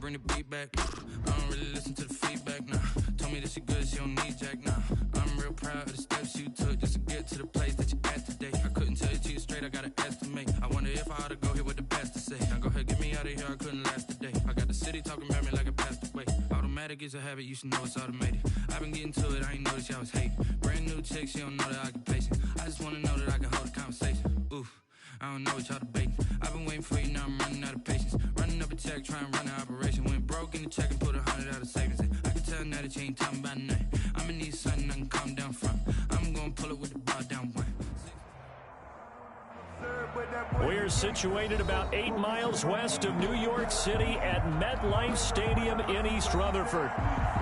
bring the beat back. I don't really listen to the feedback, nah. Told me that she good, she don't need Jack, nah. I'm real proud of the steps you took just to get to the place that you're at today. I couldn't tell you to you straight, I gotta estimate. I wonder if I ought to go here with the best to say. Now go ahead, get me out of here, I couldn't last a day. I got the city talking about me like I passed away. Automatic is a habit, you should know it's automated. I've been getting to it, I ain't noticed y'all was hating. Brand new chick, she don't know the occupation. I just wanna know that I can hold a conversation. Oof, I don't know what y'all debating. I've been waiting for you, now I'm running out of patience. Running up a check, trying to run an operation. Went broke in the check and put 100 out of savings in. I can tell now that you ain't talking about nothing. I'ma need something I can calm down from. I'm gonna pull it with the bar down one. We're situated about 8 miles west of New York City at MetLife Stadium in East Rutherford.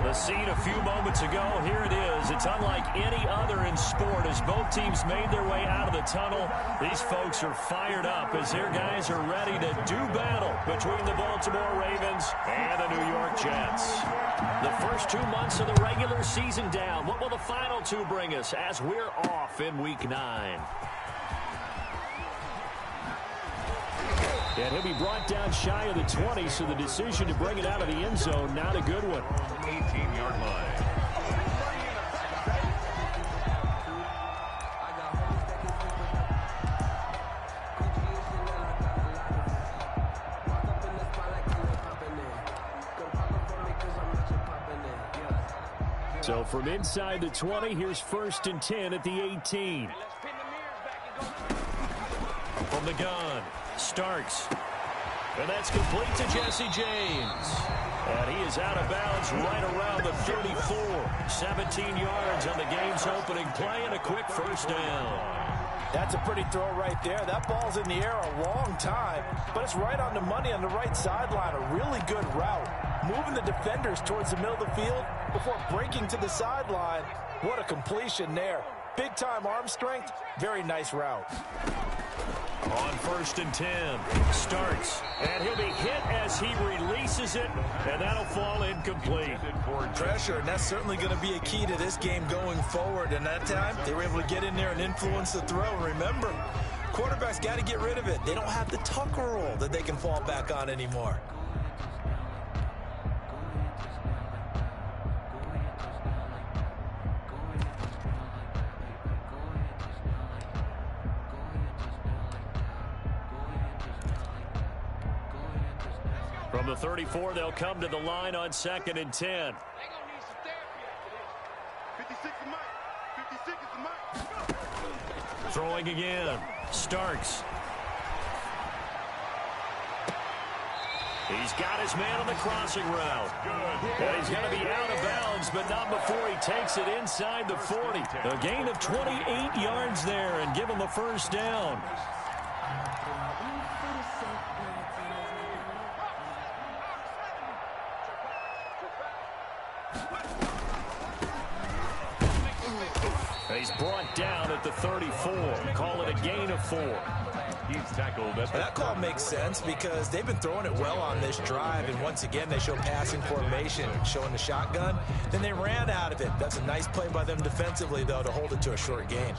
The scene a few moments ago, here it is. It's unlike any other in sport as both teams made their way out of the tunnel. These folks are fired up as their guys are ready to do battle between the Baltimore Ravens and the New York Jets. The first 2 months of the regular season down. What will the final 2 bring us as we're off in Week 9? And he'll be brought down shy of the 20, so the decision to bring it out of the end zone, not a good one. 18-yard line. So from inside the 20, here's 1st and 10 at the 18. From the gun. Starks. And that's complete to Jesse James. And he is out of bounds right around the 34. 17 yards on the game's opening play and a quick first down. That's a pretty throw right there. That ball's in the air a long time, but it's right on the money on the right sideline. A really good route. Moving the defenders towards the middle of the field before breaking to the sideline. What a completion there. Big-time arm strength. Very nice route. On 1st and 10, Starks, and he'll be hit as he releases it, and that'll fall incomplete. Pressure, and that's certainly going to be a key to this game going forward. And that time, they were able to get in there and influence the throw. And remember, quarterbacks got to get rid of it. They don't have the Tucker rule that they can fall back on anymore. From the 34, they'll come to the line on 2nd and 10. Throwing again. Starks. He's got his man on the crossing route. And he's going to be out of bounds, but not before he takes it inside the 40. A gain of 28 yards there and give him a first down. He's brought down at the 34. Call it a gain of 4. He's tackled. That call makes sense because they've been throwing it well on this drive, and once again they show passing formation, showing the shotgun. Then they ran out of it. That's a nice play by them defensively, though, to hold it to a short gain.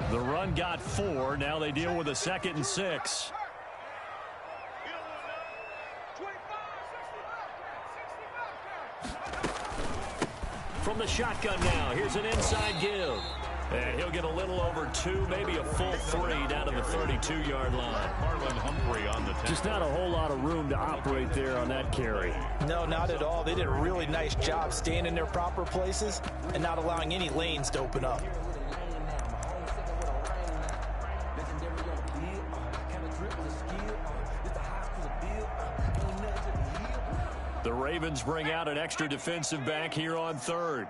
The run got 4. Now they deal with a 2nd and 6. From the shotgun now, here's an inside give. And he'll get a little over 2, maybe a full 3 down to the 32-yard line. Marlon Humphrey on the 10. Just not a whole lot of room to operate there on that carry. No, not at all. They did a really nice job staying in their proper places and not allowing any lanes to open up. The Ravens bring out an extra defensive back here on 3rd.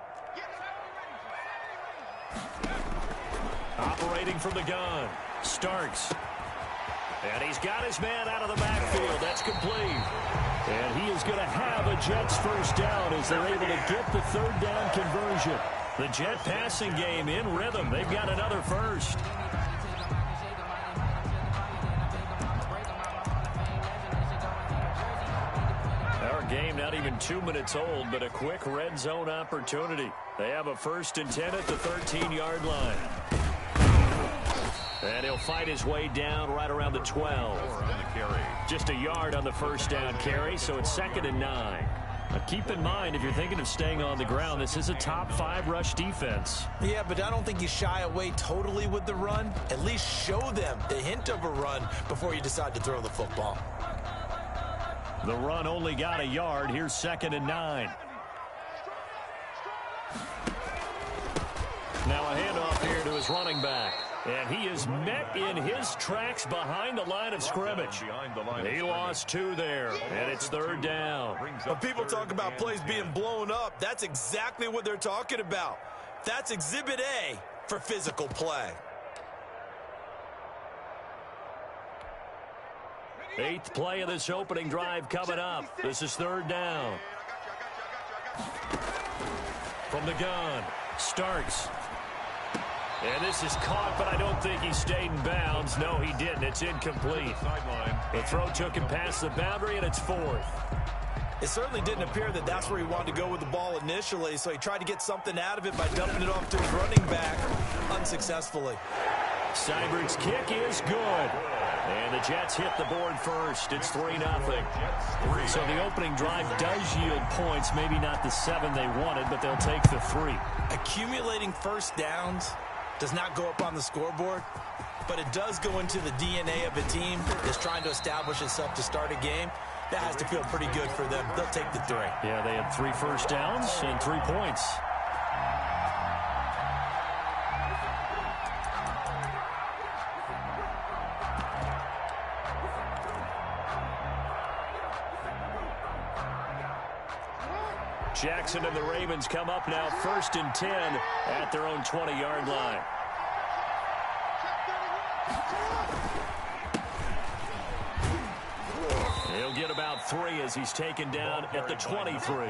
Operating from the gun, Starks. And he's got his man out of the backfield. That's complete. And he is going to have a Jets first down as they're able to get the 3rd down conversion. The Jet passing game in rhythm. They've got another first. Game not even 2 minutes old, but a quick red zone opportunity. They have a 1st and 10 at the 13-yard line. And he'll fight his way down right around the 12. Just a yard on the first down carry, so it's 2nd and 9. Now keep in mind, if you're thinking of staying on the ground, this is a top 5 rush defense. Yeah, but I don't think you shy away totally with the run. At least show them the hint of a run before you decide to throw the football. The run only got a yard. Here's 2nd and 9. Now a handoff here to his running back. And he is met in his tracks behind the line of scrimmage. He lost 2 there, and it's 3rd down. When people talk about plays being blown up, that's exactly what they're talking about. That's Exhibit A for physical play. 8th play of this opening drive coming up. This is 3rd down. From the gun, Starks. And this is caught, but I don't think he stayed in bounds. No, he didn't. It's incomplete. The throw took him past the boundary, and it's 4th. It certainly didn't appear that that's where he wanted to go with the ball initially, so he tried to get something out of it by dumping it off to his running back unsuccessfully. Seibert's kick is good. And the Jets hit the board first. It's 3-0. So the opening drive does yield points. Maybe not the 7 they wanted, but they'll take the 3. Accumulating first downs does not go up on the scoreboard, but it does go into the DNA of a team that's trying to establish itself to start a game. That has to feel pretty good for them. They'll take the 3. Yeah, they had 3 first downs and 3 points. Jackson and the Ravens come up now 1st and 10 at their own 20-yard line. He'll get about 3 as he's taken down at the 23.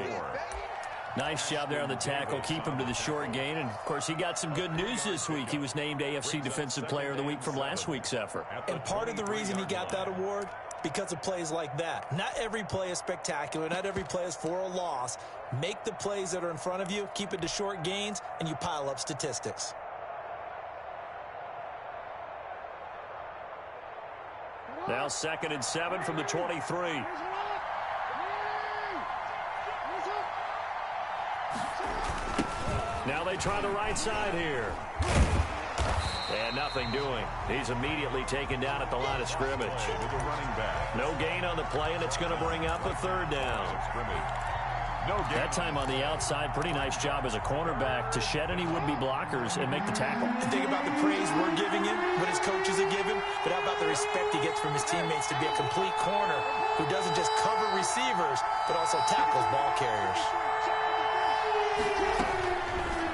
Nice job there on the tackle. Keep him to the short gain. And, of course, he got some good news this week. He was named AFC Defensive Player of the Week from last week's effort. And part of the reason he got that award, because of plays like that. Not every play is spectacular. Not every play is for a loss. Make the plays that are in front of you, keep it to short gains, and you pile up statistics. Now 2nd and 7 from the 23. Now they try the right side here. And nothing doing. He's immediately taken down at the line of scrimmage. No gain on the play, and it's going to bring up a 3rd down. That time on the outside, pretty nice job as a cornerback to shed any would-be blockers and make the tackle. And think about the praise we're giving him, what his coaches are giving, but how about the respect he gets from his teammates to be a complete corner who doesn't just cover receivers, but also tackles ball carriers.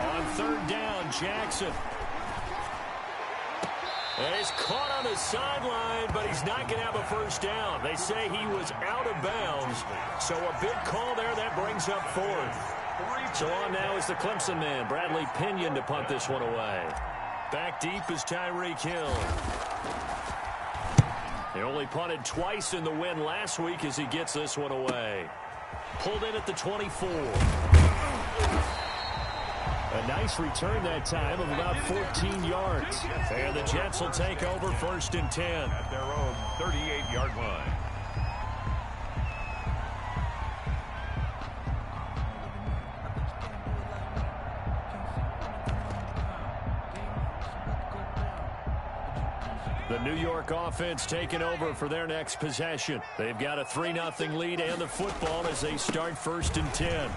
On 3rd down, Jackson. And he's caught on the sideline, but he's not going to have a first down. They say he was out of bounds, so a big call there. That brings up 4th. So on now is the Clemson man, Bradley Pinion, to punt this one away. Back deep is Tyreek Hill. He only punted twice in the win last week as he gets this one away. Pulled in at the 24. A nice return that time of about 14 yards. And the Jets will take over 1st and 10. At their own 38-yard line. The New York offense taking over for their next possession. They've got a 3-0 lead and the football as they start 1st and 10.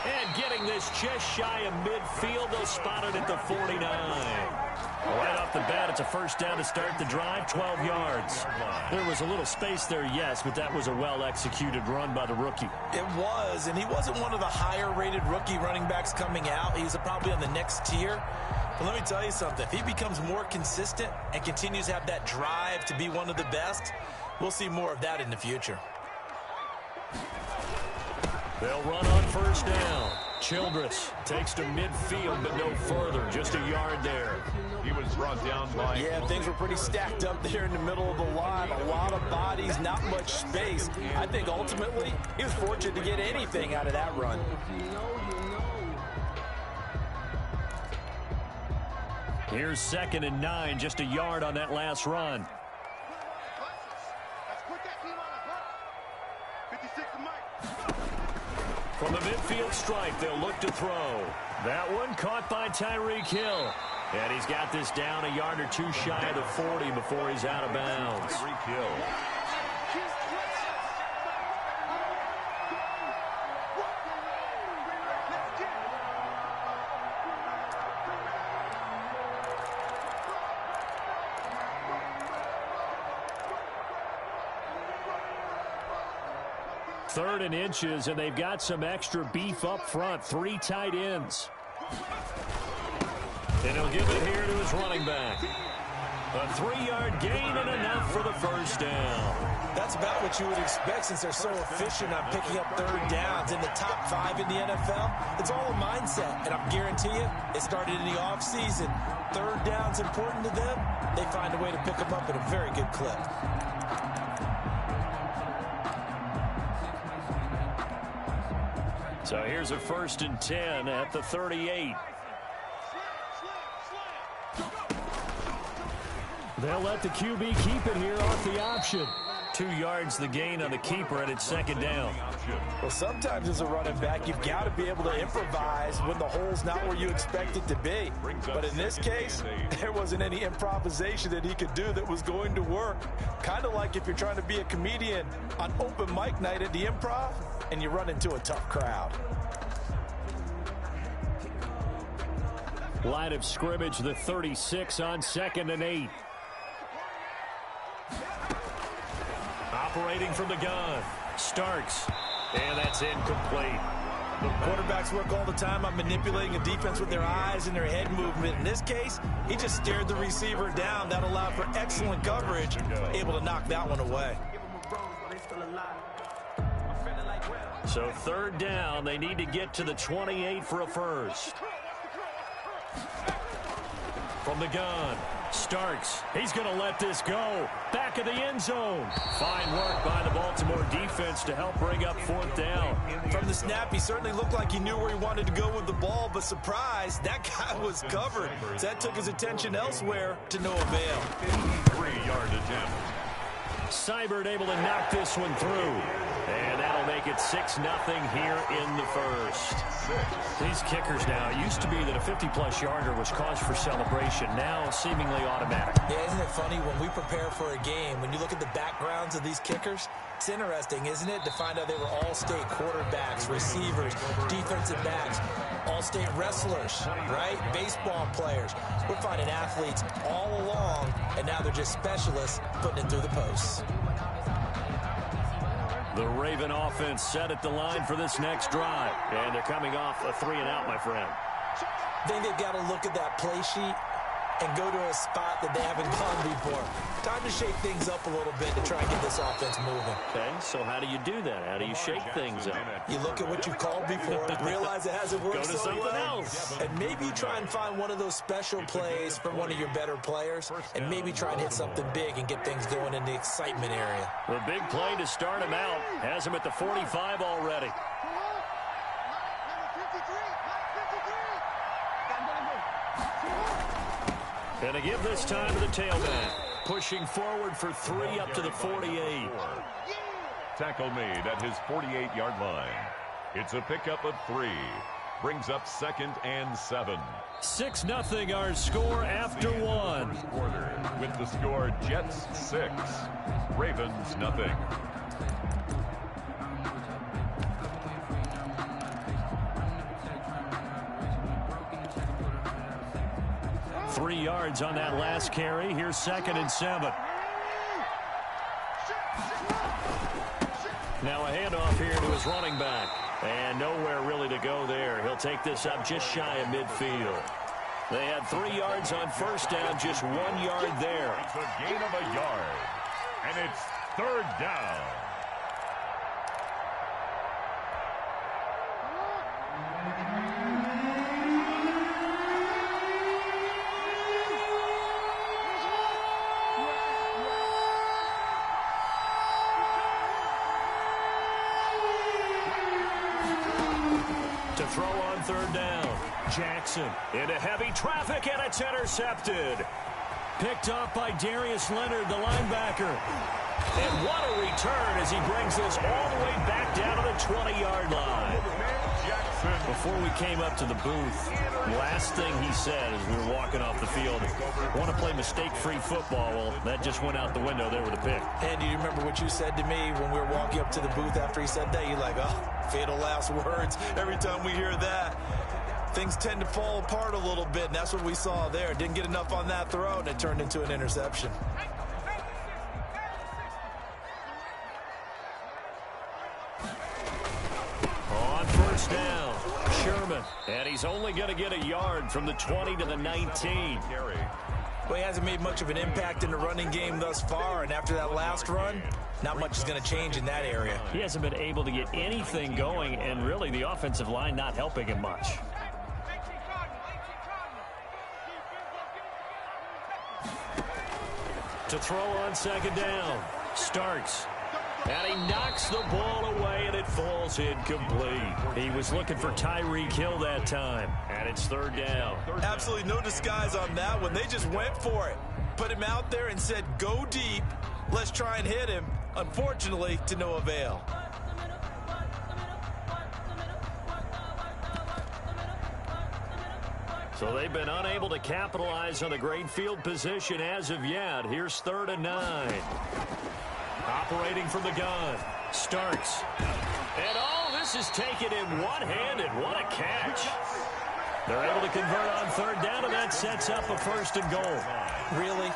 And getting this just shy of midfield, they'll spot it at the 49. Right off the bat, it's a first down to start the drive, 12 yards. There was a little space there, yes, but that was a well-executed run by the rookie. It was, and he wasn't one of the higher-rated rookie running backs coming out. He's probably on the next tier. But let me tell you something. If he becomes more consistent and continues to have that drive to be one of the best, we'll see more of that in the future. They'll run on first down. Childress takes to midfield, but no further. Just a yard there. He was brought down by... Yeah, things were pretty stacked up there in the middle of the line. A lot of bodies, not much space. I think ultimately he was fortunate to get anything out of that run. Here's 2nd and 9, just a yard on that last run. From the midfield stripe, they'll look to throw. That one caught by Tyreek Hill. And he's got this down a yard or two shy of the 40 before he's out of bounds. Tyreek Hill. Third and inches, and they've got some extra beef up front. 3 tight ends. And he'll give it here to his running back. A 3-yard gain and enough for the first down. That's about what you would expect since they're so efficient on picking up third downs in the top 5 in the NFL. It's all a mindset, and I guarantee you, it started in the offseason. Third down's important to them. They find a way to pick them up at a very good clip. So here's a 1st and 10 at the 38. They'll let the QB keep it here off the option. 2 yards the gain on the keeper, and it's 2nd down. Well, sometimes as a running back, you've got to be able to improvise when the hole's not where you expect it to be. But in this case, there wasn't any improvisation that he could do that was going to work. Kind of like if you're trying to be a comedian on open mic night at the Improv and you run into a tough crowd. Line of scrimmage, the 36 on 2nd and 8. Operating from the gun. Starks. And that's incomplete. The quarterbacks work all the time on manipulating a defense with their eyes and their head movement. In this case, he just stared the receiver down. That allowed for excellent coverage, able to knock that one away. So 3rd down, they need to get to the 28 for a first. From the gun, Starks. He's going to let this go. Back of the end zone. Fine work by the Baltimore defense to help bring up 4th down. From the snap, he certainly looked like he knew where he wanted to go with the ball, but surprise, that guy was covered. So that took his attention elsewhere to no avail. 3-yard attempt. Seibert able to knock this one through. And that'll make it 6-0 here in the first. These kickers now, it used to be that a 50-plus yarder was cause for celebration. Now seemingly automatic. Yeah, isn't it funny when we prepare for a game, when you look at the backgrounds of these kickers, it's interesting, isn't it, to find out they were all-state quarterbacks, receivers, defensive backs, all-state wrestlers, right? Baseball players. We're finding athletes all along, and now they're just specialists putting it through the posts. The Raven offense set at the line for this next drive. And they're coming off a 3-and-out, my friend. I think they've got to look at that play sheet and go to a spot that they haven't gone before. Time to shake things up a little bit to try and get this offense moving. Okay, so how do you do that? How do you shake things up? You look at what you've called before, realize it hasn't worked Go to so something well, else. and maybe try and find one of those special plays from one of your better players, and maybe try and hit something big and get things going in the excitement area. The big play to start him out has him at the 45 already. And to give this time to the tailback. Pushing forward for 3 up to the 48. Tackle made at his 48-yard line. It's a pickup of 3. Brings up 2nd and 7. 6-0 our score after 1. Quarter with the score Jets 6. Ravens nothing. Three yards on that last carry. Here's 2nd and 7. Now a handoff here to his running back. And nowhere really to go there. He'll take this up just shy of midfield. They had 3 yards on first down, just 1 yard there. It's a gain of a yard. And it's 3rd down. to throw on third down. Jackson into heavy traffic, and it's intercepted. Picked off by Darius Leonard, the linebacker. And what a return as he brings this all the way back down to the 20-yard line. Before we came up to the booth, last thing he said as we were walking off the field, want to play mistake-free football. Well, that just went out the window there with a pick. And do you remember what you said to me when we were walking up to the booth after he said that? You're like, oh, fatal last words. Every time we hear that, things tend to fall apart a little bit, and that's what we saw there. Didn't get enough on that throw, and it turned into an interception. On first down, Sherman. And he's only going to get a yard from the 20 to the 19. Well, he hasn't made much of an impact in the running game thus far, and after that last run, not much is going to change in that area. He hasn't been able to get anything going, and really the offensive line not helping him much. To throw on second down, Starks. And he knocks the ball away, and it falls incomplete. He was looking for Tyreek Hill that time, and it's third down. Absolutely no disguise on that one. They just went for it. Put him out there and said, go deep. Let's try and hit him. Unfortunately, to no avail. So they've been unable to capitalize on the great field position as of yet. Here's 3rd and 9. Operating from the gun, Starks. And this is taken in one-handed. What a catch. They're able to convert on third down, and that sets up a 1st and goal. Really?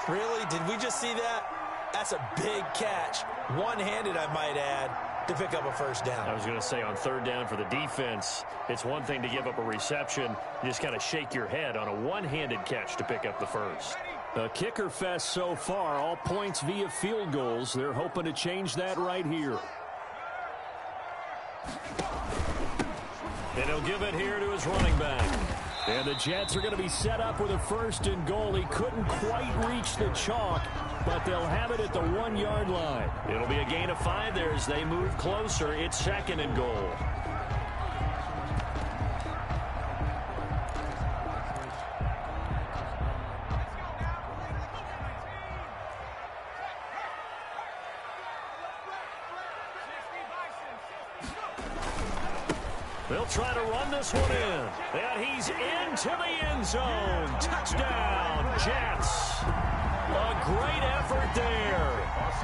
Really? Did we just see that? That's a big catch. One-handed, I might add, to pick up a 1st down. I was going to say on third down for the defense, it's one thing to give up a reception. You just got to shake your head on a one-handed catch to pick up the 1st. A kicker fest so far, all points via field goals. They're hoping to change that right here. And he'll give it here to his running back. And the Jets are going to be set up with a 1st and goal. He couldn't quite reach the chalk, but they'll have it at the 1-yard line. It'll be a gain of 5 there as they move closer. It's 2nd and goal. They'll try to run this one in. And he's into the end zone. Touchdown, Jets. A great effort there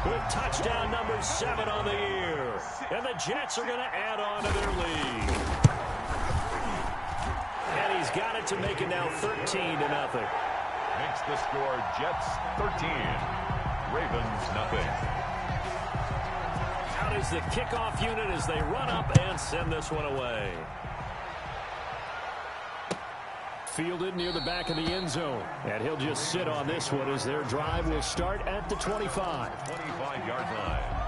with touchdown number 7 on the year. And the Jets are going to add on to their lead. And he's got it to make it now 13-0. Makes the score Jets 13, Ravens nothing. Out is the kickoff unit as they run up and send this one away. Fielded near the back of the end zone. And he'll just sit on this one as their drive will start at the 25. 25-yard line.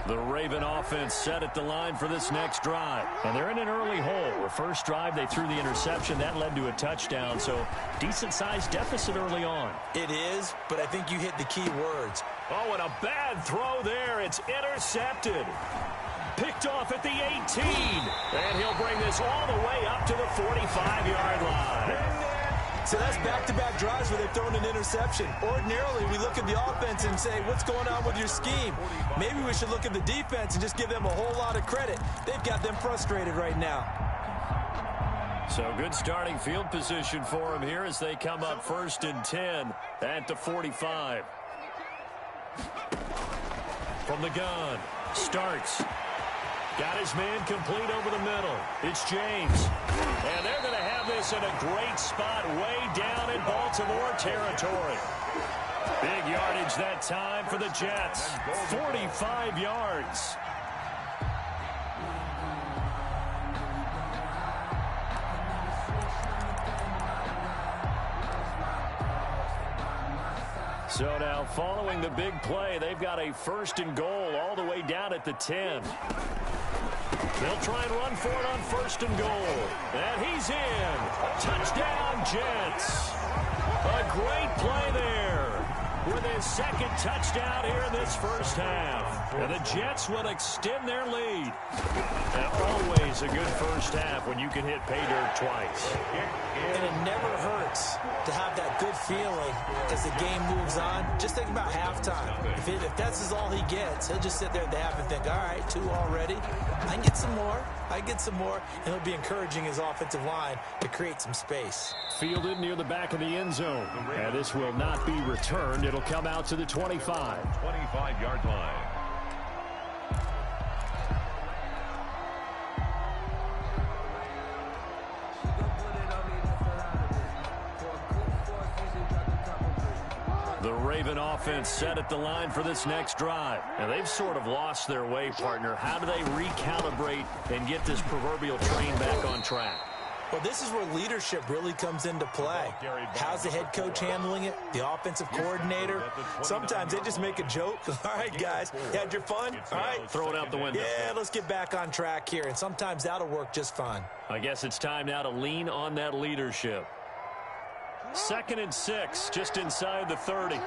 The Raven offense set at the line for this next drive. And they're in an early hole. The first drive, they threw the interception. That led to a touchdown, so decent-sized deficit early on. It is, but I think you hit the key words. Oh, and a bad throw there. It's intercepted. Picked off at the 18. And he'll bring this all the way up to the 45-yard line. So that's back-to-back drives where they've thrown an interception. Ordinarily, we look at the offense and say, what's going on with your scheme? Maybe we should look at the defense and just give them a whole lot of credit. They've got them frustrated right now. So good starting field position for them here as they come up 1st and 10 at the 45. From the gun, Starks. Got his man complete over the middle. It's James. And they're going to have this in a great spot way down in Baltimore territory. Big yardage that time for the Jets. 45 yards. So now following the big play, they've got a 1st and goal all the way down at the 10. They'll try and run for it on 1st and goal. And he's in. Touchdown, Jets. A great play there with his 2nd touchdown here in this first half. And the Jets will extend their lead. And always a good first half when you can hit pay dirt twice. And it never hurts to have that good feeling as the game moves on. Just think about halftime. If that's all he gets, he'll just sit there at the half and think, all right, 2 already. I can get some more. I get some more. And he'll be encouraging his offensive line to create some space. Fielded near the back of the end zone. And this will not be returned. It'll come out to the 25. 25-yard line. The Raven offense set at the line for this next drive. And they've sort of lost their way, partner. How do they recalibrate and get this proverbial train back on track? Well, this is where leadership really comes into play. How's the head coach handling it? The offensive coordinator? Sometimes they just make a joke. All right, guys, you had your fun? All right. Throw it out the window. Yeah, let's get back on track here. And sometimes that'll work just fine. I guess it's time now to lean on that leadership. 2nd and 6, just inside the 30.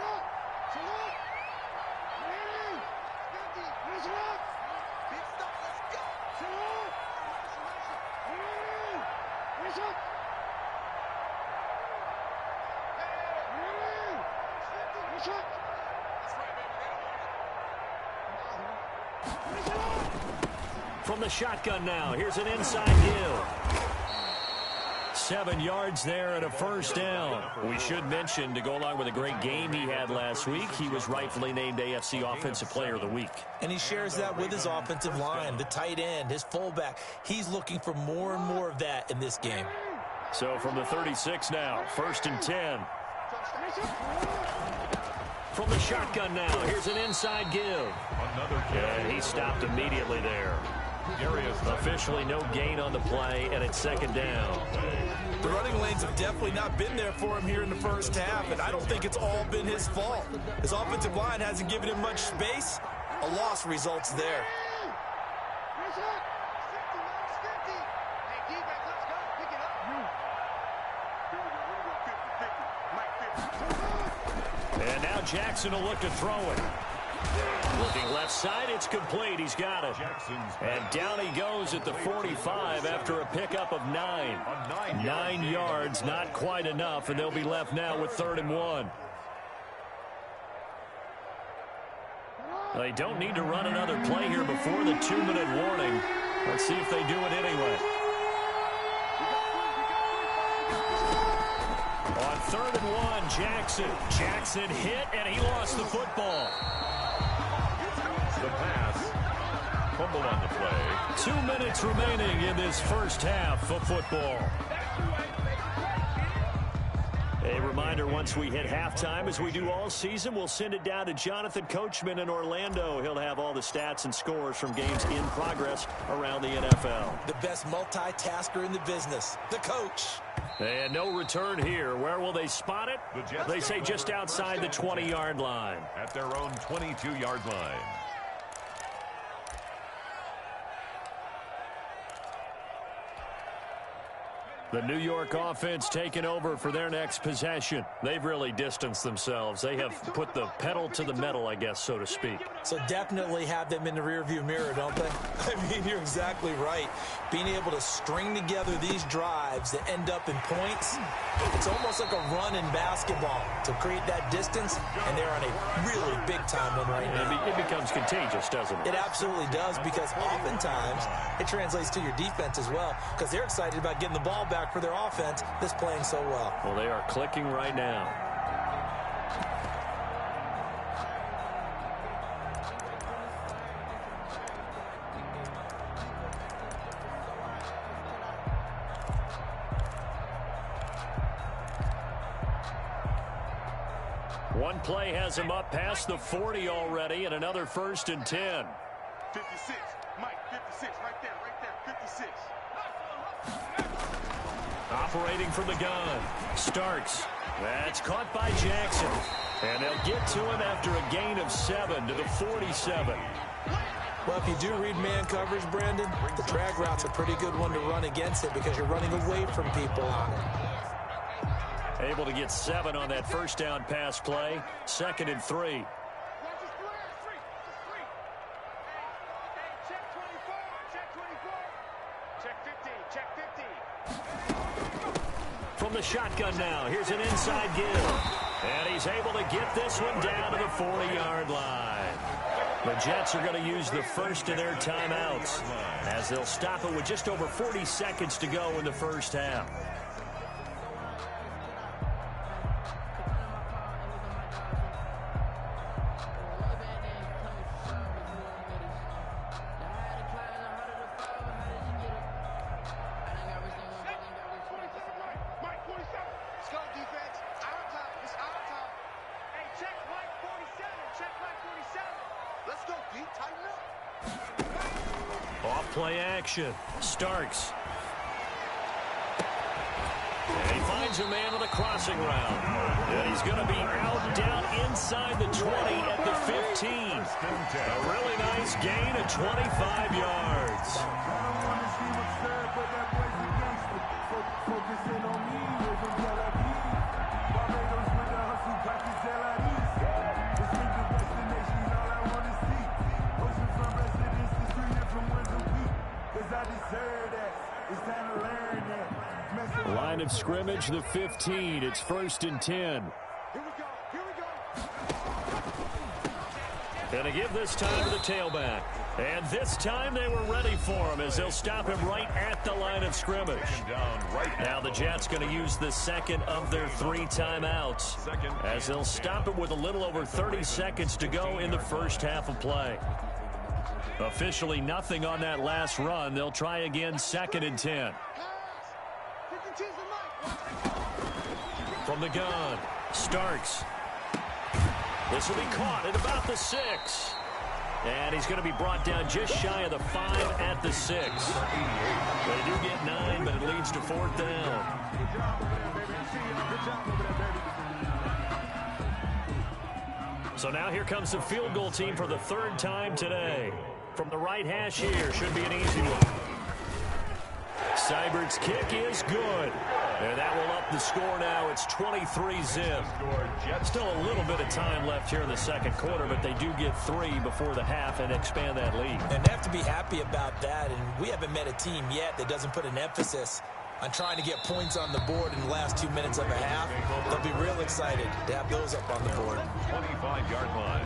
From the shotgun now, here's an inside give. 7 yards there and a 1st down. We should mention, to go along with a great game he had last week, he was rightfully named AFC Offensive Player of the Week. And he shares that with his offensive line, the tight end, his fullback. He's looking for more and more of that in this game. So from the 36 now, 1st and 10. From the shotgun now, here's an inside give. And he stopped immediately there. Officially no gain on the play, and it's 2nd down. The running lanes have definitely not been there for him here in the first half, and I don't think it's all been his fault. His offensive line hasn't given him much space. A loss results there. And now Jackson will look to throw it. Looking left side, it's complete. He's got it. And down he goes at the 45 after a pickup of 9. 9 yards, not quite enough, and they'll be left now with 3rd and 1. They don't need to run another play here before the 2-minute warning. Let's see if they do it anyway. On 3rd and 1, Jackson. Jackson hit, and he lost the football. The pass. Fumble on the play. 2 minutes remaining in this first half of football. A reminder, once we hit halftime, as we do all season, we'll send it down to Jonathan Coachman in Orlando. He'll have all the stats and scores from games in progress around the NFL. The best multitasker in the business, the coach. And no return here. Where will they spot it? They say just outside the 20-yard line. At their own 22-yard line. The New York offense taking over for their next possession. They've really distanced themselves. They have put the pedal to the metal, I guess, so to speak. So definitely have them in the rearview mirror, don't they? I mean, you're exactly right. Being able to string together these drives that end up in points, it's almost like a run in basketball to create that distance, and they're on a really big-time one right now. It becomes contagious, doesn't it? It absolutely does, because oftentimes it translates to your defense as well, because they're excited about getting the ball back for their offense that's playing so well. Well, they are clicking right now. One play has him up past the 40 already, and another 1st and 10. 56, Mike, 56, right there, 56. Operating from the gun. Starks. That's caught by Jackson. And they'll get to him after a gain of 7 to the 47. Well, if you do read man coverage, Brandon, the drag route's a pretty good one to run against it because you're running away from people on it. Able to get 7 on that first down pass play. 2nd and 3. From the shotgun now, here's an inside give. And he's able to get this one down to the 40-yard line. The Jets are going to use the first of their timeouts as they'll stop it with just over 40 seconds to go in the first half. Play action. Starks. And he finds a man on the crossing route. And he's going to be out down inside the 20 at the 15. A really nice gain of 25 yards. Line of scrimmage, the 15. It's 1st and 10. And to give this time to the tailback. And this time they were ready for him as they'll stop him right at the line of scrimmage. Now the Jets going to use the second of their 3 timeouts as they'll stop it with a little over 30 seconds to go in the first half of play. Officially nothing on that last run. They'll try again 2nd and 10. From the gun, Starks. This will be caught at about the 6. And he's going to be brought down just shy of the 5 at the 6. They do get 9, but it leads to 4th down. So now here comes the field goal team for the 3rd time today. From the right hash here, should be an easy one. Seibert's kick is good. And that will up the score now. It's 23-zip. Still a little bit of time left here in the 2nd quarter, but they do get 3 before the half and expand that lead. And they have to be happy about that. And we haven't met a team yet that doesn't put an emphasis on trying to get points on the board in the last 2 minutes of a half. They'll be real excited to have those up on the board. 25-yard line.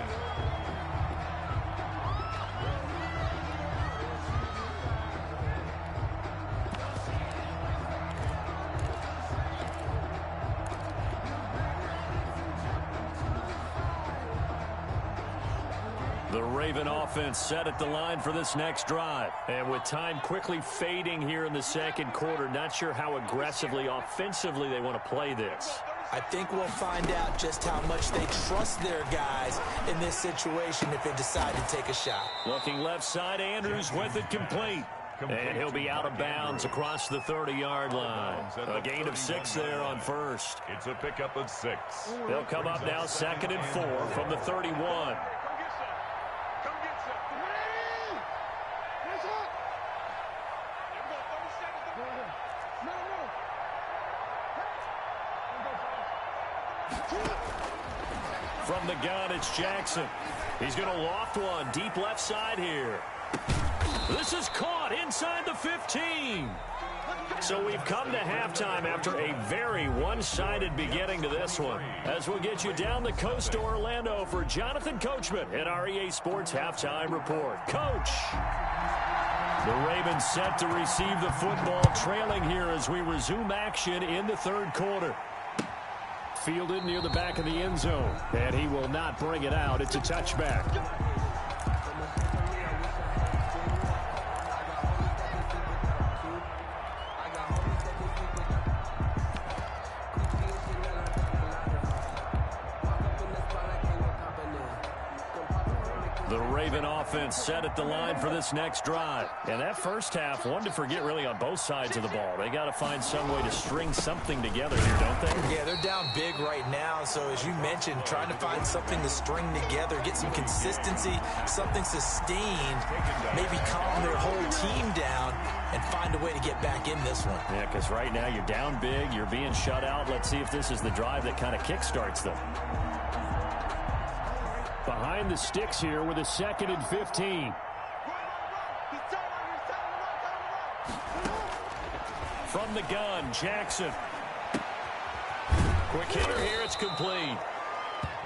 The Raven offense set at the line for this next drive. And with time quickly fading here in the 2nd quarter, not sure how aggressively, offensively they want to play this. I think we'll find out just how much they trust their guys in this situation if they decide to take a shot. Looking left side, Andrews with it complete. And he'll be out of bounds across the 30-yard line. A gain of 6 there on first. It's a pickup of 6. They'll come up now 2nd and 4 from the 31. From the gun, it's Jackson. He's going to loft one deep left side here. This is caught inside the 15. So we've come to halftime after a very one-sided beginning to this one. As we'll get you down the coast to Orlando for Jonathan Coachman at our EA Sports Halftime Report. Coach! The Ravens set to receive the football, trailing here as we resume action in the 3rd quarter. Fielded near the back of the end zone, and he will not bring it out. It's a touchback. The Raven offense set at the line for this next drive. And that first half, one to forget really on both sides of the ball. They got to find some way to string something together here, don't they? Yeah, they're down big right now. So as you mentioned, trying to find something to string together, get some consistency, something sustained, maybe calm their whole team down and find a way to get back in this one. Yeah, because right now you're down big, you're being shut out. Let's see if this is the drive that kind of kickstarts them. Behind the sticks here with a 2nd and 15. From the gun, Jackson. Quick hitter here, it's complete.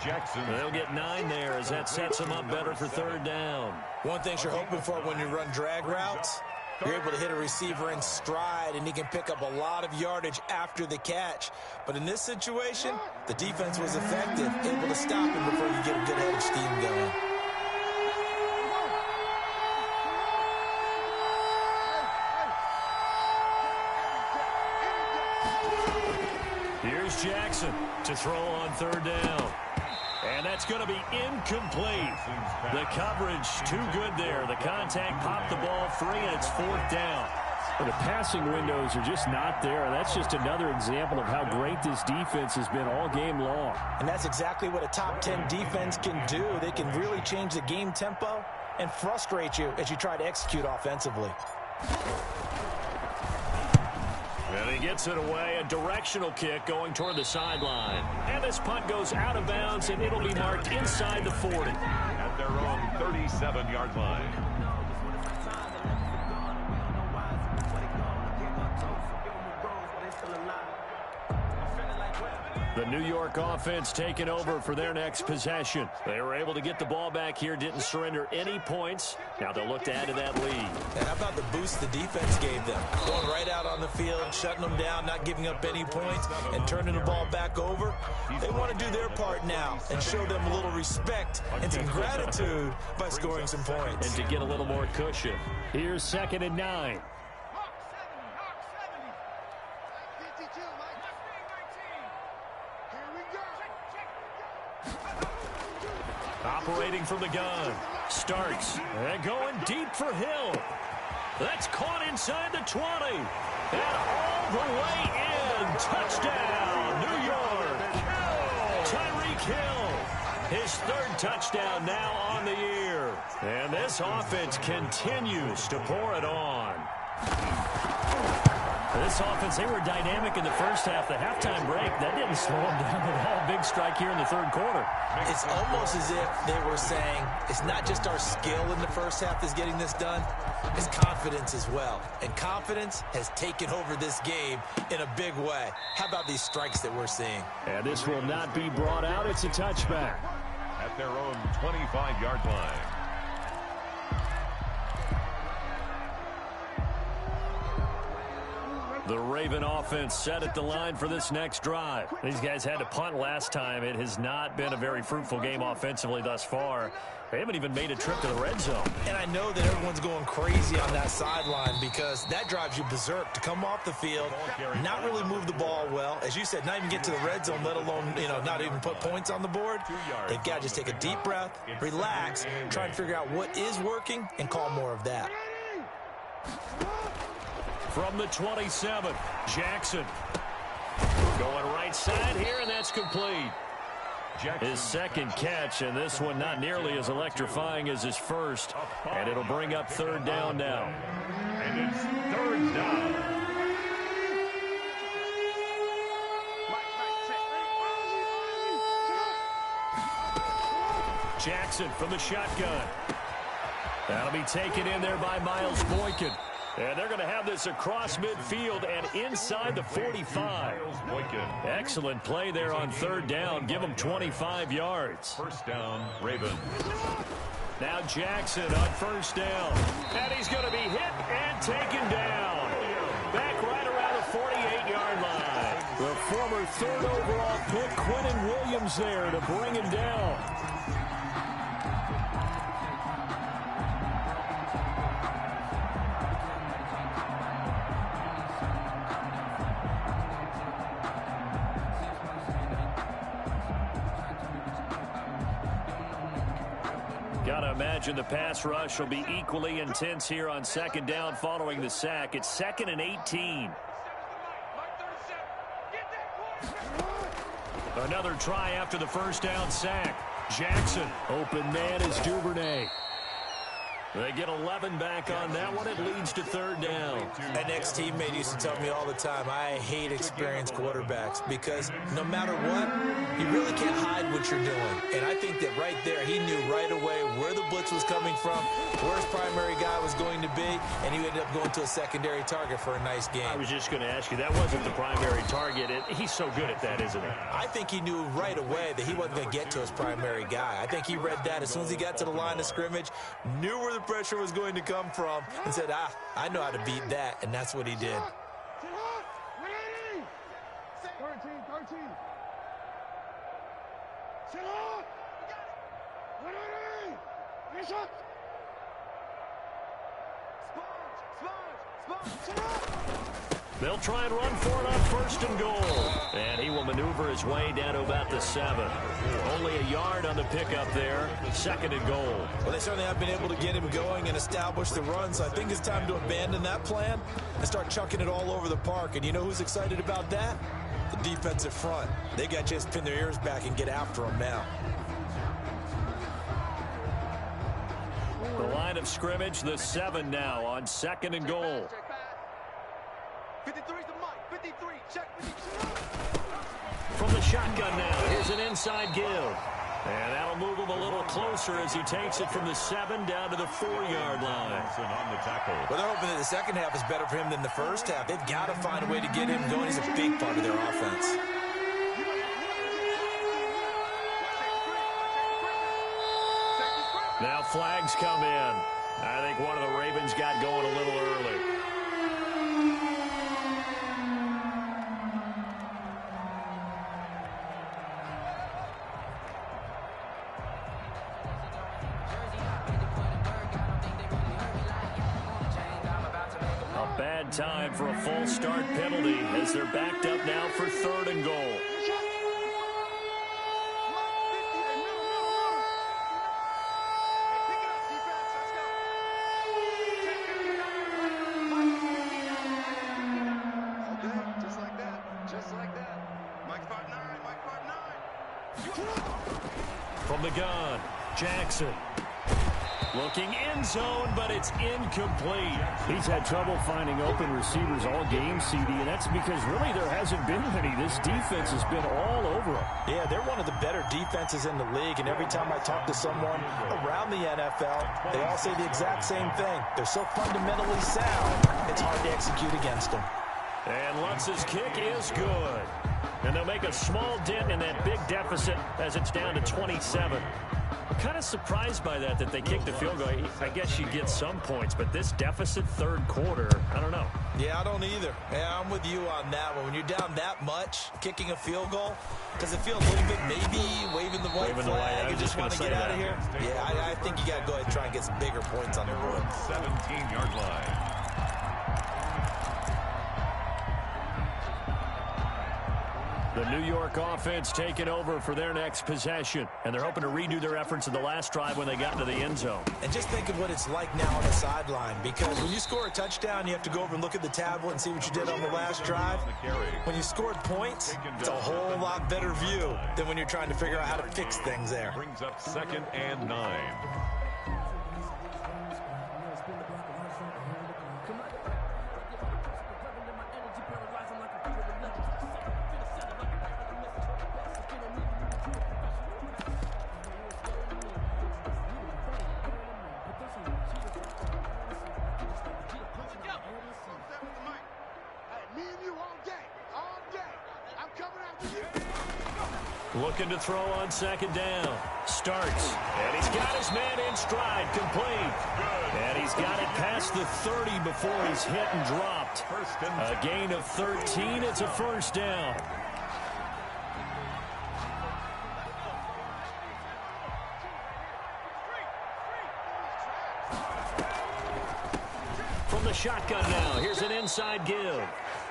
Jackson. They'll get 9 there as that sets them up better for 3rd down. One thing you're hoping for when you run drag routes, you're able to hit a receiver in stride, and he can pick up a lot of yardage after the catch. But in this situation, the defense was effective, able to stop him before you get a good head of steam going. Here's Jackson to throw on 3rd down. And that's going to be incomplete. The coverage too good there. The contact popped the ball free, and it's 4th down. Well, the passing windows are just not there. That's just another example of how great this defense has been all game long. And that's exactly what a top 10 defense can do. They can really change the game tempo and frustrate you as you try to execute offensively. And he gets it away, a directional kick going toward the sideline. And this punt goes out of bounds, and it'll be marked inside the 40. At their own 37-yard line. The New York offense taking over for their next possession. They were able to get the ball back here, didn't surrender any points. Now they'll look to add to that lead. And how about the boost the defense gave them? Going right out on the field, shutting them down, not giving up any points, and turning the ball back over. They want to do their part now and show them a little respect and some gratitude by scoring some points. And to get a little more cushion. Here's 2nd and 9. Operating from the gun. Starks. And going deep for Hill. That's caught inside the 20. And all the way in. Touchdown, New York. Tyreek Hill. His 3rd touchdown now on the year. And this offense continues to pour it on. This offense, they were dynamic in the first half. The halftime break, that didn't slow them down at all. Big strike here in the 3rd quarter. It's almost as if they were saying, it's not just our skill in the first half that's getting this done, it's confidence as well. And confidence has taken over this game in a big way. How about these strikes that we're seeing? And this will not be brought out. It's a touchback. At their own 25-yard line. The Raven offense set at the line for this next drive. These guys had to punt last time. It has not been a very fruitful game offensively thus far. They haven't even made a trip to the red zone. And I know that everyone's going crazy on that sideline because that drives you berserk to come off the field, not really move the ball well. As you said, not even get to the red zone, let alone, not even put points on the board. They've got to just take a deep breath, relax, try and figure out what is working and call more of that. From the 27, Jackson. Going right side here, and that's complete. His 2nd catch, and this one not nearly as electrifying as his first. And it'll bring up 3rd down now. And it's 3rd down. Jackson from the shotgun. That'll be taken in there by Miles Boykin. And they're going to have this across midfield and inside the 45. Excellent play there on 3rd down. Give them 25 yards. 1st down, Ravens. Now Jackson on 1st down. And he's going to be hit and taken down. Back right around the 48-yard line. The former 3rd overall pick, Quentin Williams there to bring him down. Gotta imagine the pass rush will be equally intense here on second down following the sack. It's 2nd and 18. Another try after the first down sack. Jackson, open man is Duvernay. They get 11 back on that one. It leads to 3rd down. An ex-teammate used to tell me all the time, I hate experienced quarterbacks because no matter what, you really can't hide what you're doing. And I think that right there, he knew right away where the blitz was coming from, where his primary guy was going to be, and he ended up going to a secondary target for a nice game. I was just going to ask you, that wasn't the primary target. He's so good at that, isn't he? I think he knew right away that he wasn't going to get to his primary guy. I think he read that as soon as he got to the line of scrimmage, knew where the pressure was going to come from, and said, I know how to beat that, and that's what he did. 13. They'll try and run for it on 1st and goal. And he will maneuver his way down to about the 7. Only a yard on the pickup there. 2nd and goal. Well, they certainly have been able to get him going and establish the run, so I think it's time to abandon that plan and start chucking it all over the park. And you know who's excited about that? The defensive front. They got a chance to pin their ears back and get after him now. The line of scrimmage, the 7 now on 2nd and goal. 53's the mic. 53. Check 53. From the shotgun now, here's an inside give. And that'll move him a little closer as he takes it from the 7 down to the 4-yard line. On the tackle. Well, they're hoping that the second half is better for him than the first half. They've got to find a way to get him going. He's a big part of their offense. Now flags come in. I think one of the Ravens got going a little early. A bad time for a false start penalty as they're backed up now for 3rd and goal. From the gun, Jackson. Looking end zone, but it's incomplete. He's had trouble finding open receivers all game, CD, and that's because really there hasn't been any. This defense has been all over him. Yeah, they're one of the better defenses in the league, and every time I talk to someone around the NFL, they all say the exact same thing. They're so fundamentally sound, it's hard to execute against them. And Lutz's kick is good. And they'll make a small dent in that big deficit as it's down to 27. I'm kind of surprised by that they kicked the field goal. I guess you get some points, but this deficit 3rd quarter, I don't know. Yeah, I don't either. Yeah, I'm with you on that one. When you're down that much, kicking a field goal, does it feel a little bit maybe waving the white flag and just want to get out of here? Yeah, I think you got to go ahead and try and get some bigger points on the board. 17-yard line. The New York offense taking over for their next possession. And they're hoping to redo their efforts in the last drive when they got into the end zone. And just think of what it's like now on the sideline, because when you score a touchdown, you have to go over and look at the tablet and see what you did on the last drive. When you scored points, it's a whole lot better view than when you're trying to figure out how to fix things there. Brings up 2nd and 9. Looking to throw on 2nd down. Starts. And he's got his man in stride. Complete. And he's got it past the 30 before he's hit and dropped. A gain of 13. It's a 1st down. From the shotgun now. Here's an inside give.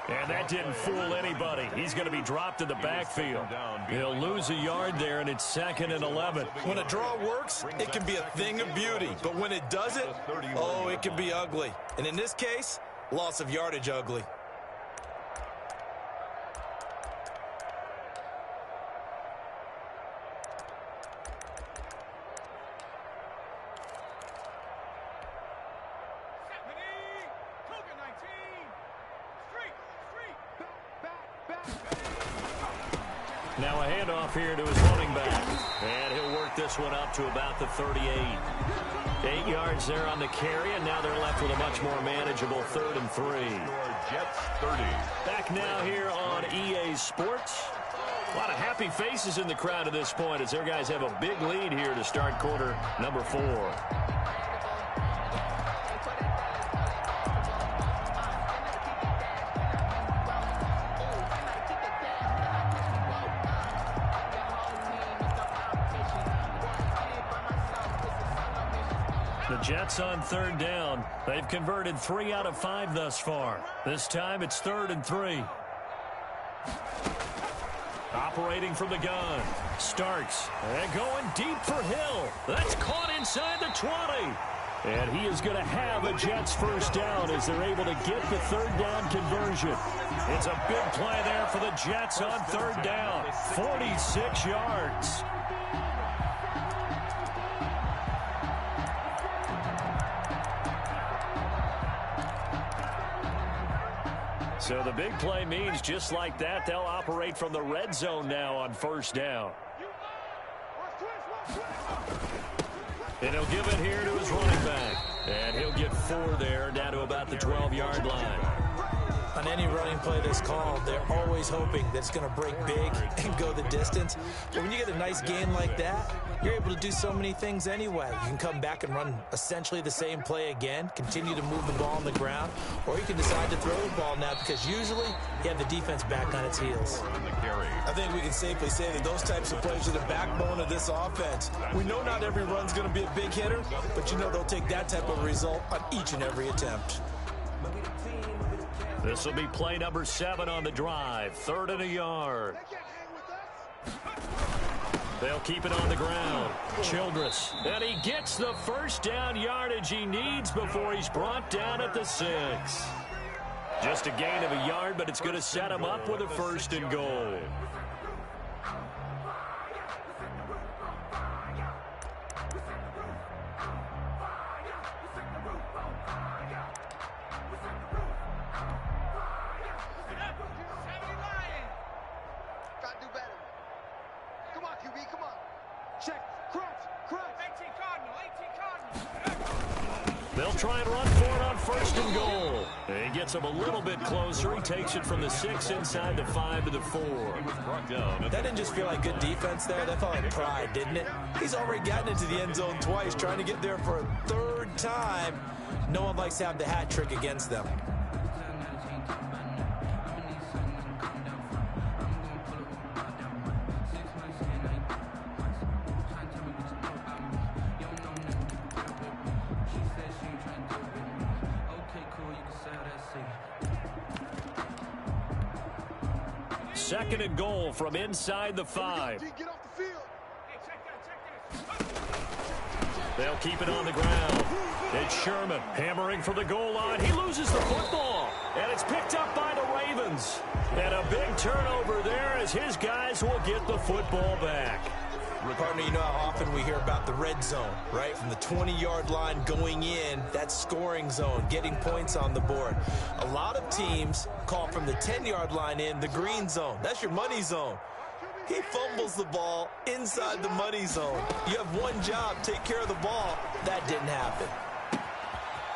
And that didn't fool anybody. He's going to be dropped in the backfield. He'll lose a yard there, and it's 2nd and 11. When a draw works, it can be a thing of beauty. But when it doesn't, oh, it can be ugly. And in this case, loss of yardage ugly. Now a handoff here to his running back. And he'll work this one up to about the 38. 8 yards there on the carry, and now they're left with a much more manageable 3rd and 3. Jets 30. Back now here on EA Sports. A lot of happy faces in the crowd at this point as their guys have a big lead here to start quarter number 4. The Jets on 3rd down. They've converted 3 out of 5 thus far. This time it's 3rd and 3. Operating from the gun. Starks. And going deep for Hill. That's caught inside the 20. And he is going to have a Jets first down as they're able to get the 3rd down conversion. It's a big play there for the Jets on 3rd down. 46 yards. So the big play means just like that, they'll operate from the red zone now on 1st down. And he'll give it here to his running back. And he'll get 4 there, down to about the 12-yard line. On any running play that's called, they're always hoping that it's going to break big and go the distance. But when you get a nice gain like that, you're able to do so many things anyway. You can come back and run essentially the same play again, continue to move the ball on the ground, or you can decide to throw the ball now because usually you have the defense back on its heels. I think we can safely say that those types of plays are the backbone of this offense. We know not every run's going to be a big hitter, but you know they'll take that type of result on each and every attempt. This will be play number 7 on the drive. 3rd and a yard. They'll keep it on the ground. Childress. And he gets the first down yardage he needs before he's brought down at the 6. Just a gain of a yard, but it's going to set him up with a 1st and goal. They'll try and run for it on 1st and goal. He gets him a little bit closer. He takes it from the 6 inside the 5 to the 4. That didn't just feel like good defense there. That felt like pride, didn't it? He's already gotten into the end zone twice, trying to get there for a 3rd time. No one likes to have the hat trick against them. Second and goal from inside the 5. They'll keep it on the ground. It's Sherman hammering for the goal line. He loses the football, and it's picked up by the Ravens. And a big turnover there as his guys will get the football back. Partner, you know how often we hear about the red zone, right? From the 20-yard line going in, that scoring zone, getting points on the board. A lot of teams call from the 10-yard line in the green zone. That's your money zone. He fumbles the ball inside the money zone. You have one job, take care of the ball. That didn't happen.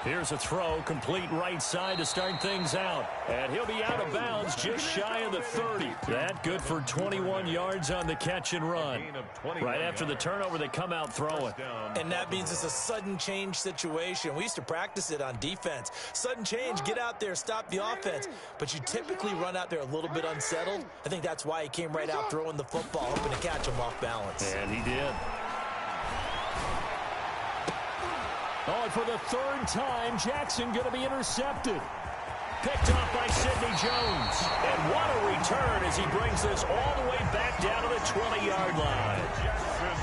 Here's a throw, complete right side to start things out. And he'll be out of bounds just shy of the 30. That good for 21 yards on the catch and run. Right after the turnover, they come out throwing. And that means it's a sudden change situation. We used to practice it on defense. Sudden change, get out there, stop the offense. But you typically run out there a little bit unsettled. I think that's why he came right out throwing the football, hoping to catch him off balance. And he did. Oh, and for the 3rd time, Jackson going to be intercepted. picked off by Sidney Jones. And what a return as he brings this all the way back down to the 20-yard line.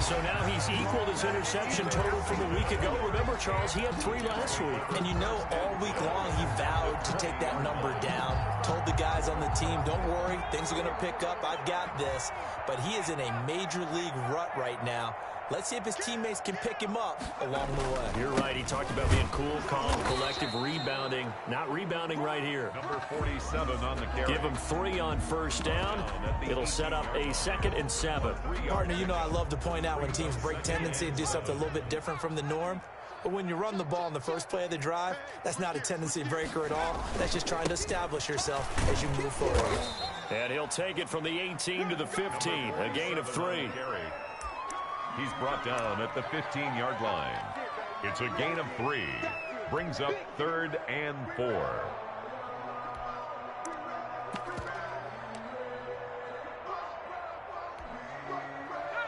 So now he's equaled his interception total from a week ago. Remember, Charles, he had 3 last week. And you know, all week long he vowed to take that number down. Told the guys on the team, don't worry, things are going to pick up. I've got this. But he is in a major league rut right now. Let's see if his teammates can pick him up along the way. You're right. He talked about being cool, calm, collective, rebounding. Not rebounding right here. Number 47 on the carry. Give him 3 on first down. It'll set up a 2nd and 7. Partner, you know I love to point out when teams break tendency and do something a little bit different from the norm. But when you run the ball in the first play of the drive, that's not a tendency breaker at all. That's just trying to establish yourself as you move forward. And he'll take it from the 18 to the 15. A gain of 3. He's brought down at the 15-yard line. It's a gain of 3. Brings up 3rd and 4.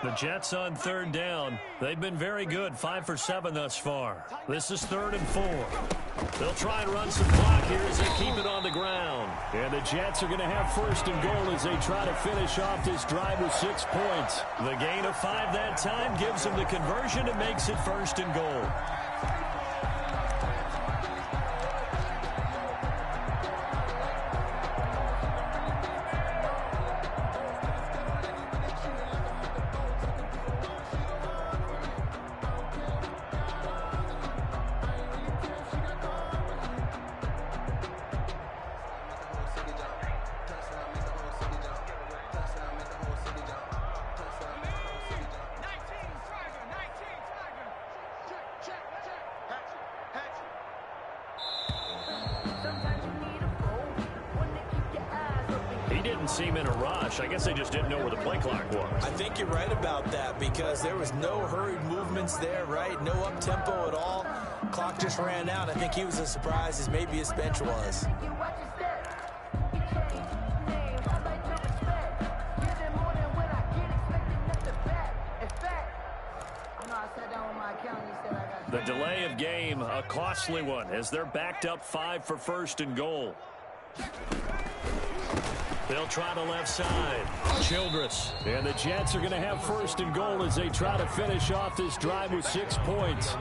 The Jets on 3rd down. They've been very good, 5 for 7 thus far. This is 3rd and 4. They'll try and run some clock here as they keep it on the ground. And the Jets are going to have 1st and goal as they try to finish off this drive with 6 points. The gain of 5 that time gives them the conversion and makes it 1st and goal. Seem in a rush. I guess they just didn't know where the play clock was. I think you're right about that because there was no hurried movements there, right? No up-tempo at all. Clock just ran out. I think he was as surprised as maybe his bench was. The delay of game, a costly one as they're backed up 5 for 1st and goal. They'll try the left side. Childress. And the Jets are going to have 1st and goal as they try to finish off this drive with 6 points.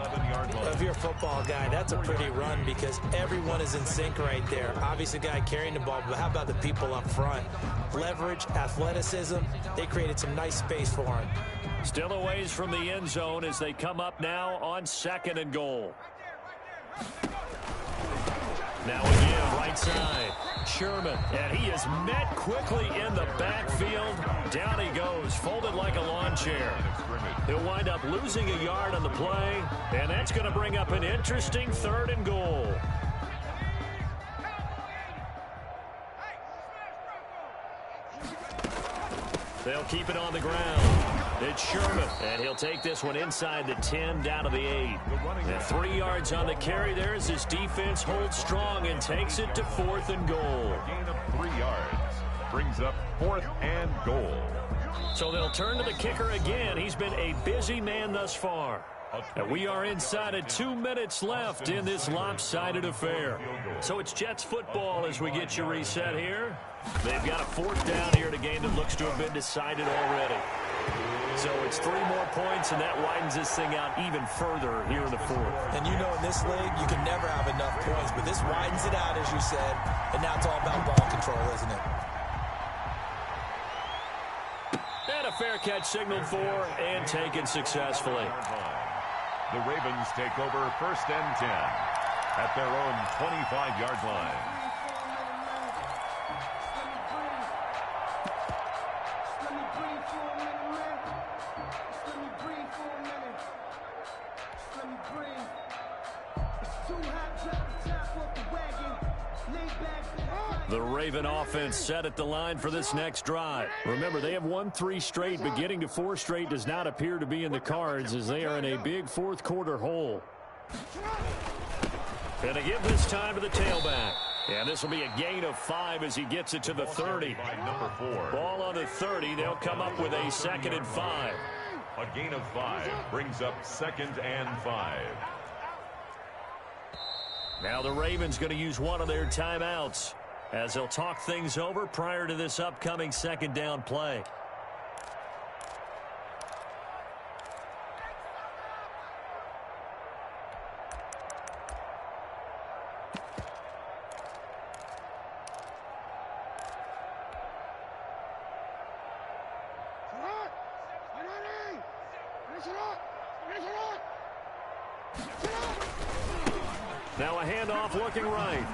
If you're a football guy, that's a pretty run because everyone is in sync right there. Obviously, the guy carrying the ball, but how about the people up front? Leverage, athleticism, they created some nice space for him. Still a ways from the end zone as they come up now on 2nd and goal. Now again, right side. Sherman, and he is met quickly in the backfield. Down he goes, folded like a lawn chair. He'll wind up losing a yard on the play, and that's going to bring up an interesting 3rd and goal. They'll keep it on the ground. It's Sherman, and he'll take this one inside the 10 down to the 8. And 3 yards on the carry there as his defense holds strong and takes it to 4th and goal. Gain of 3 yards. Brings up 4th and goal. So they'll turn to the kicker again. He's been a busy man thus far. And we are inside of 2 minutes left in this lopsided affair. So it's Jets football as we get you reset here. They've got a 4th down here in a game that looks to have been decided already. So it's 3 more points, and that widens this thing out even further here in the 4th. And you know in this league, you can never have enough points, but this widens it out, as you said, and now it's all about ball control, isn't it? And a fair catch signaled for and taken successfully. The Ravens take over 1st and 10 at their own 25-yard line. The Raven offense set at the line for this next drive. Remember, they have won 3 straight, but getting to 4 straight does not appear to be in the cards as they are in a big 4th quarter hole. And they give this time to the tailback. And this will be a gain of 5 as he gets it to the 30. Number 4. Ball on the 30. They'll come up with a 2nd and 5. A gain of 5 brings up 2nd and 5. Now the Ravens going to use one of their timeouts as they'll talk things over prior to this upcoming second down play. Now a handoff looking right.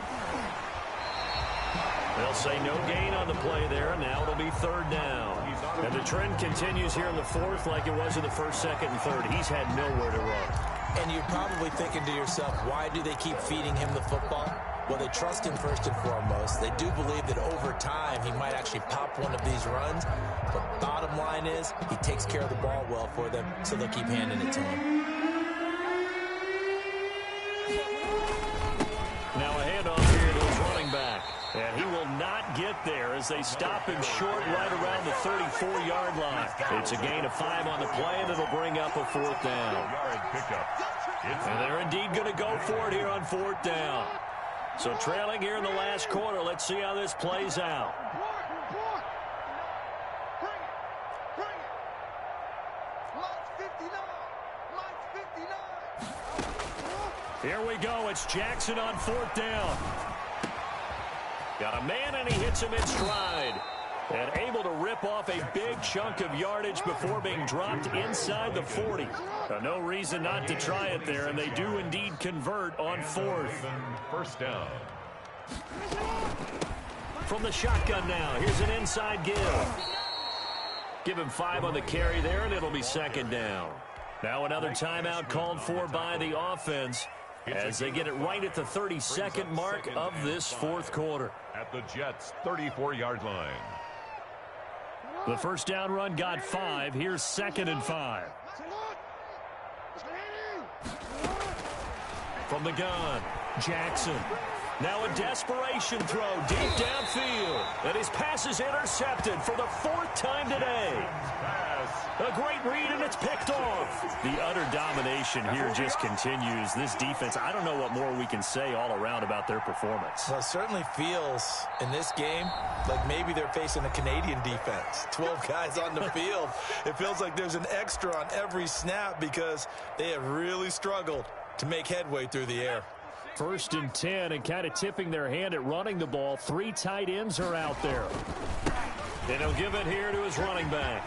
They'll say no gain on the play there. Now it'll be third down. And the trend continues here in the fourth like it was in the first, second, and third. He's had nowhere to run. And you're probably thinking to yourself, why do they keep feeding him the football? Well, they trust him first and foremost. They do believe that over time he might actually pop one of these runs. But bottom line is he takes care of the ball well for them, so they'll keep handing it to him. Now a handoff here to his running back. And he will not get there as they stop him short right around the 34-yard line. It's a gain of 5 on the play, and it'll bring up a fourth down. And they're indeed going to go for it here on fourth down. So trailing here in the last quarter. Let's see how this plays out. Here we go. It's Jackson on fourth down. Got a man, and he hits him in stride. And able to rip off a big chunk of yardage before being dropped inside the 40. No reason not to try it there, and they do indeed convert on fourth. First down. From the shotgun now, here's an inside give. Give him 5 on the carry there, and it'll be second down. Now another timeout called for by the offense as they get it right at the 32nd mark of this fourth quarter. At the Jets' 34-yard line. The first down run got 5. Here's second and 5. From the gun, Jackson. Now a desperation throw deep downfield. And his pass is intercepted for the 4th time today. A great read, and it's picked off. The utter domination here just continues. This defense, I don't know what more we can say all around about their performance. Well, it certainly feels in this game like maybe they're facing a Canadian defense. 12 guys on the field. It feels like there's an extra on every snap because they have really struggled to make headway through the air. 1st and 10, and kind of tipping their hand at running the ball. 3 tight ends are out there. And he'll give it here to his running back.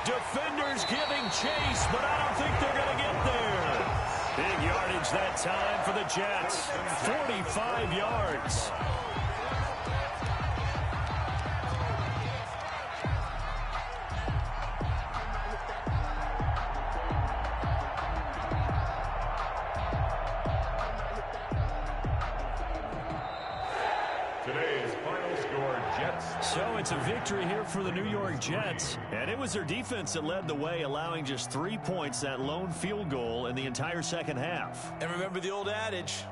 Defenders giving chase, but I don't think they're going to get there. Big yardage that time for the Jets. 45 yards. Today's final score, Jets. So it's a victory here for the New York Jets. And it was their defense that led the way, allowing just 3 points, that lone field goal in the entire second half. And remember the old adage,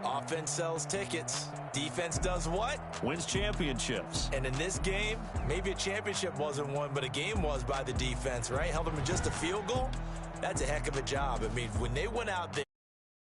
offense sells tickets. Defense does what? Wins championships. And in this game, maybe a championship wasn't won, but a game was by the defense, right? Held them in just a field goal. That's a heck of a job. I mean, when they went out there.